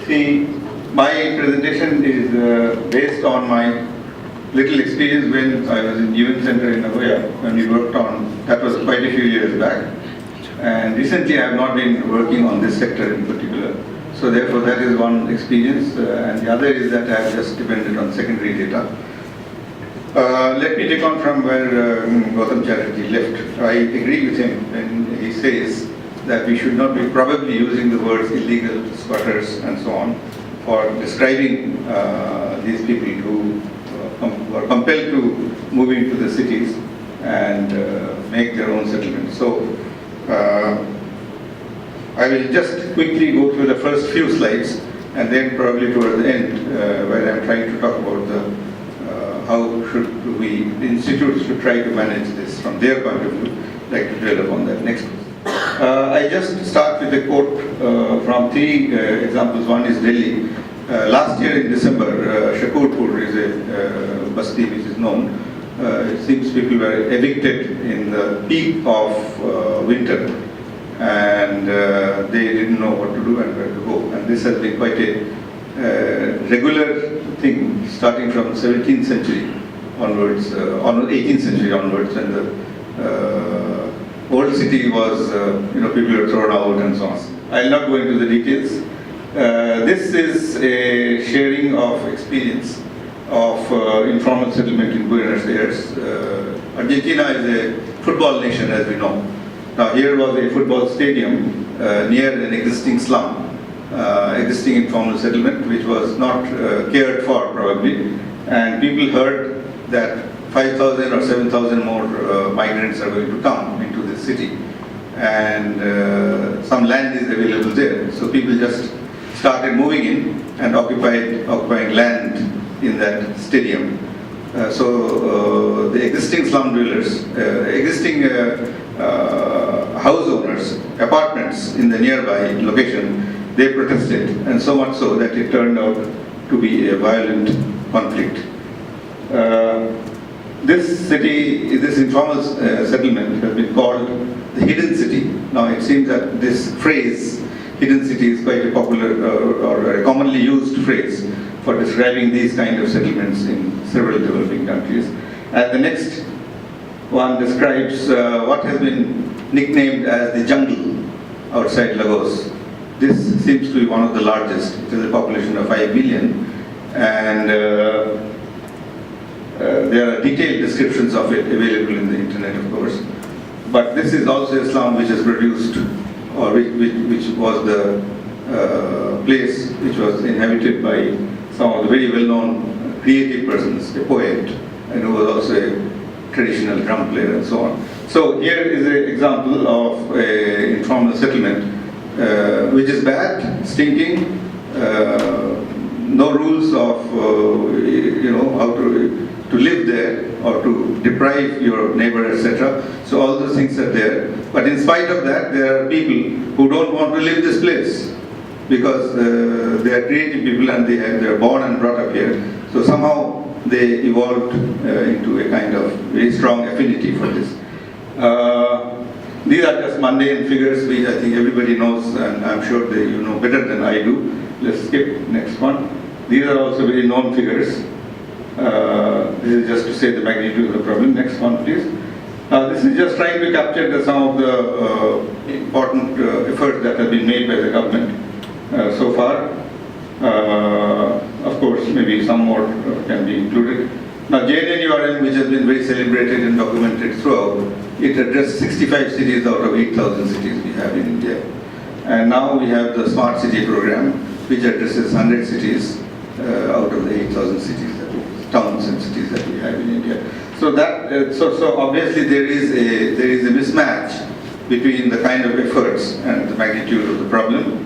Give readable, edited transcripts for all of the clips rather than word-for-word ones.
See, my presentation is based on my little experience when I was in UN Center in Nagoya, when we worked on, that was quite a few years back. And recently I have not been working on this sector in particular. So therefore that is one experience, and the other is that I have just depended on secondary data. Let me take on from where Gautam Chatterjee left. I agree with him when he says that we should not be probably using the words illegal, squatters and so on for describing these people who are compelled to move into the cities and make their own settlements. So I will just quickly go through the first few slides and then probably towards the end where I am trying to talk about the how should we, the institutes should try to manage this from their point of view. I'd like to dwell upon that next. I just start with a quote from three examples. One is Delhi. Last year in December, Shakurpur is a basti which is known. It seems people were evicted in the peak of winter, and they didn't know what to do and where to go. And this has been quite a regular thing, starting from 17th century onwards, on 18th century onwards, when the old city was, people were thrown out and so on. I'll not go into the details. This is a sharing of experience of informal settlement in Buenos Aires. Argentina is a football nation, as we know. Now here was a football stadium near an existing slum, existing informal settlement, which was not cared for probably, and people heard that 5,000 or 7,000 more migrants are going to come into the city, and some land is available there. So people just started moving in and occupying land in that stadium. So the existing slum dwellers, existing house owners, apartments in the nearby location, they protested, and so much so that it turned out to be a violent conflict. This city, this informal settlement has been called the hidden city. Now it seems that this phrase, hidden city, is quite a popular or a commonly used phrase for describing these kind of settlements in several developing countries. And the next one describes what has been nicknamed as the jungle outside Lagos. This seems to be one of the largest. It has a population of 5 million, and there are detailed descriptions of it available in the internet, of course. But this is also a slum which has produced, or which was the place which was inhabited by some of the very well-known creative persons, a poet, and who was also a traditional drum player and so on. So here is an example of an informal settlement, which is bad, stinking, no rules of how to live there or to deprive your neighbor, etc. So all those things are there. But in spite of that, there are people who don't want to leave this place because they are creative people and they are born and brought up here. So somehow they evolved into a kind of very strong affinity for this. These are just mundane figures which I think everybody knows, and I'm sure that you know better than I do. Let's skip next one. These are also very known figures. This is just to say the magnitude of the problem. Next one, please. This is just trying to capture some of the important efforts that have been made by the government so far. Of course, maybe some more can be included. Now, JNNURM, which has been very celebrated and documented throughout, it addressed 65 cities out of 8,000 cities we have in India. And now we have the Smart City program, which addresses 100 cities out of the 8,000 cities, towns and cities that we have in India. So that, so obviously there is a mismatch between the kind of efforts and the magnitude of the problem.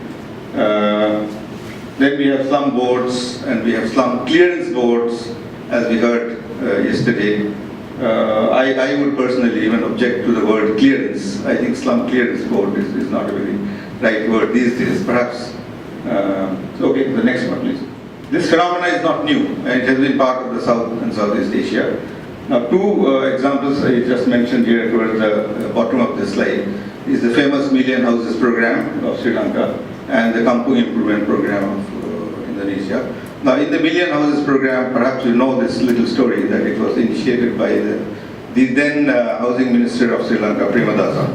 Then we have slum boards and we have slum clearance boards, as we heard yesterday. I would personally even object to the word clearance. I think slum clearance board is not a very right word these days. Perhaps, okay, the next one please. This phenomena is not new, and it has been part of the South and Southeast Asia. Now, two examples I just mentioned here towards the bottom of this slide is the famous Million Houses program of Sri Lanka and the Kampung Improvement program Indonesia. Now, in the Million Houses program, perhaps you know this little story that it was initiated by the then Housing Minister of Sri Lanka, Premadasa.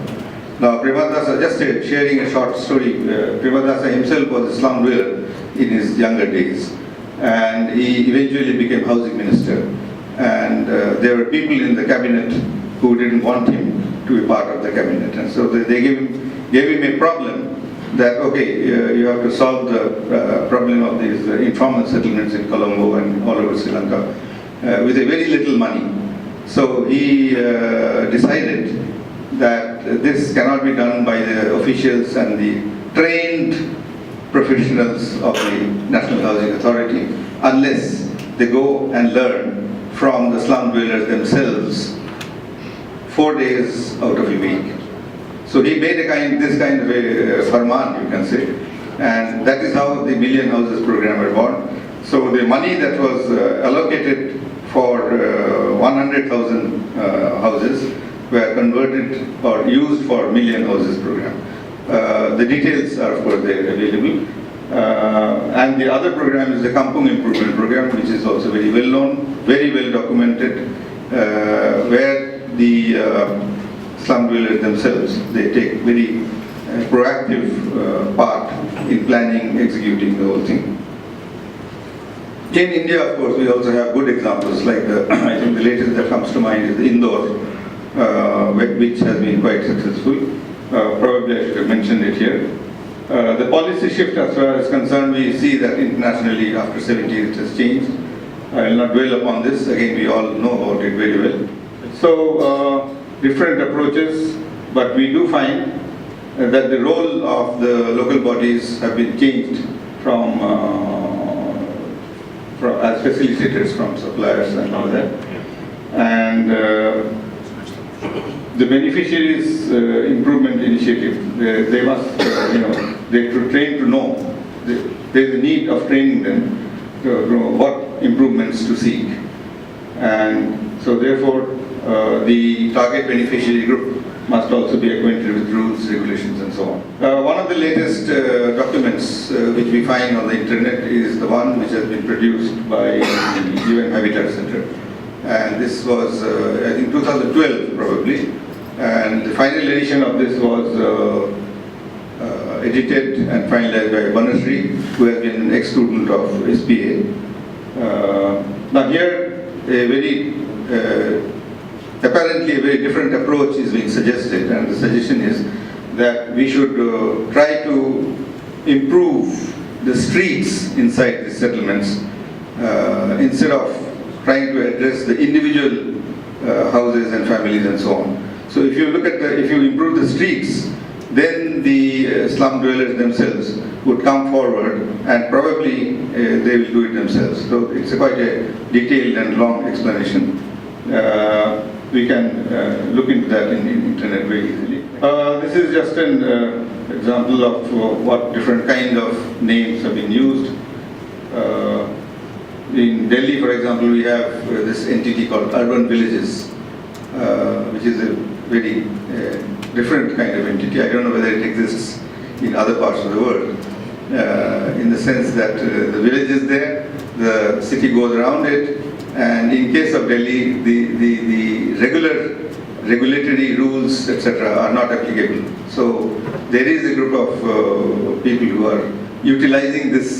Now, Premadasa, just sharing a short story, Premadasa himself was a slum dweller in his younger days, and he eventually became Housing Minister. And there were people in the cabinet who didn't want him to be part of the cabinet, and so they gave him a problem that, okay, you have to solve the problem of these informal settlements in Colombo and all over Sri Lanka with a very little money. So he decided that this cannot be done by the officials and the trained professionals of the National Housing Authority unless they go and learn from the slum dwellers themselves 4 days out of a week. So he made this kind of a farman, you can say, and that is how the Million Houses program was born. So the money that was allocated for 100,000 houses were converted or used for Million Houses program. The details are, of course, there available. And the other program is the Kampung Improvement Program, which is also very well known, very well documented, where the slum dwellers themselves, they take very proactive part in planning, executing the whole thing. In India, of course, we also have good examples, like I think the latest that comes to mind is Indore, which has been quite successful. Probably I should have mentioned it here. The policy shift as far as concerned, we see that internationally after 70 years it has changed. I will not dwell upon this, again we all know about it very well. So, different approaches, but we do find that the role of the local bodies have been changed from as facilitators from suppliers and all that. And the beneficiaries improvement initiative, they must, they should train to know. There is a need of training them to know what improvements to seek. And so therefore, the target beneficiary group must also be acquainted with rules, regulations, and so on. One of the latest documents which we find on the internet is the one which has been produced by the UN Habitat Center. And this was, I think, 2012 probably. And the final edition of this was edited and finalized by Banasri, who has been an ex-student of SPA. Now here, apparently a very different approach is being suggested, and the suggestion is that we should try to improve the streets inside the settlements instead of trying to address the individual houses and families and so on. So if you look at if you improve the streets, then the slum dwellers themselves would come forward and probably they will do it themselves. So it's quite a detailed and long explanation. We can look into that in internet very easily. This is just an example of what different kind of names have been used. In Delhi, for example, we have this entity called Urban Villages, which is a very different kind of entity. I don't know whether it exists in other parts of the world, in the sense that the village is there, the city goes around it, and in case of Delhi, the regulatory rules, etc., are not applicable. So there is a group of people who are utilizing this,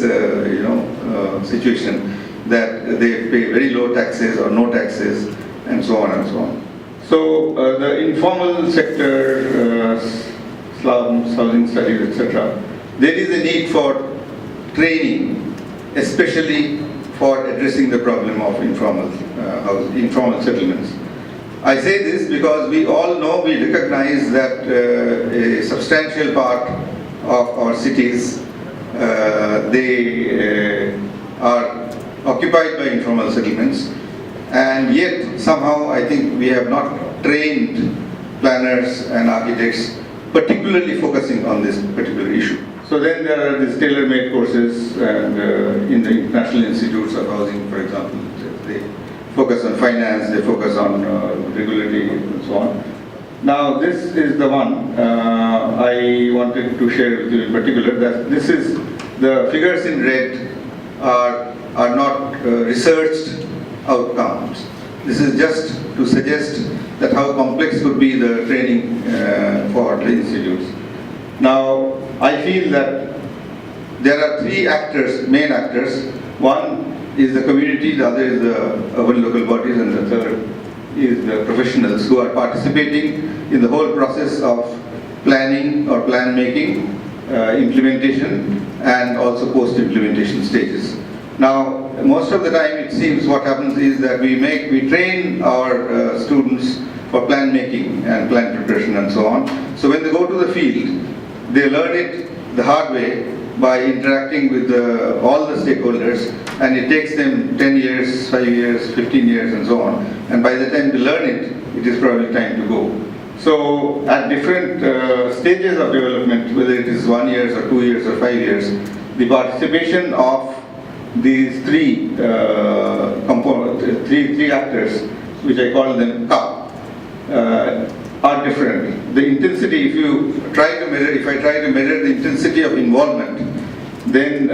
situation, that they pay very low taxes or no taxes, and so on and so on. So the informal sector, slums, housing studies, etc., there is a need for training, especially for addressing the problem of informal settlements. I say this because we all know, we recognize that a substantial part of our cities, they are occupied by informal settlements, and yet somehow I think we have not trained planners and architects particularly focusing on this particular issue. So then there are these tailor-made courses, and in the international institutes of housing, for example, they focus on finance, they focus on regulatory and so on. Now this is the one I wanted to share with you in particular, that this is the figures in red are not researched outcomes. This is just to suggest that how complex could be the training for the institutes. Now, I feel that there are three actors, main actors. One is the community, the other is the urban local bodies, and the third is the professionals who are participating in the whole process of planning or plan making, implementation, and also post-implementation stages. Now, most of the time it seems what happens is that we train our students for plan making and plan preparation and so on. So when they go to the field, they learn it the hard way by interacting with all the stakeholders, and it takes them 10 years, 5 years, 15 years and so on. And by the time they learn it, it is probably time to go. So at different stages of development, whether it is 1 year or 2 years or 5 years, the participation of these three three actors, which I call them CUP, are different. The intensity, if I try to measure the intensity of involvement, then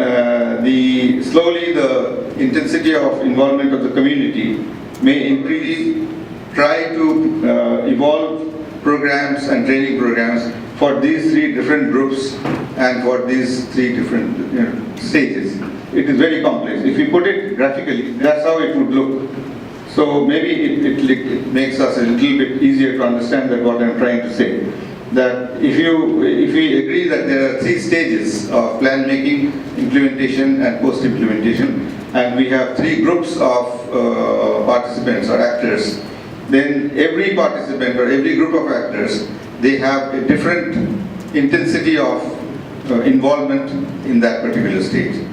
slowly the intensity of involvement of the community may increase. Try to evolve programs and training programs for these three different groups and for these three different stages. It is very complex. If you put it graphically, that's how it would look. So maybe it makes us a little bit easier to understand that what I'm trying to say. That if we agree that there are three stages of plan making, implementation, and post-implementation, and we have three groups of participants or actors, then every participant or every group of actors, they have a different intensity of involvement in that particular stage.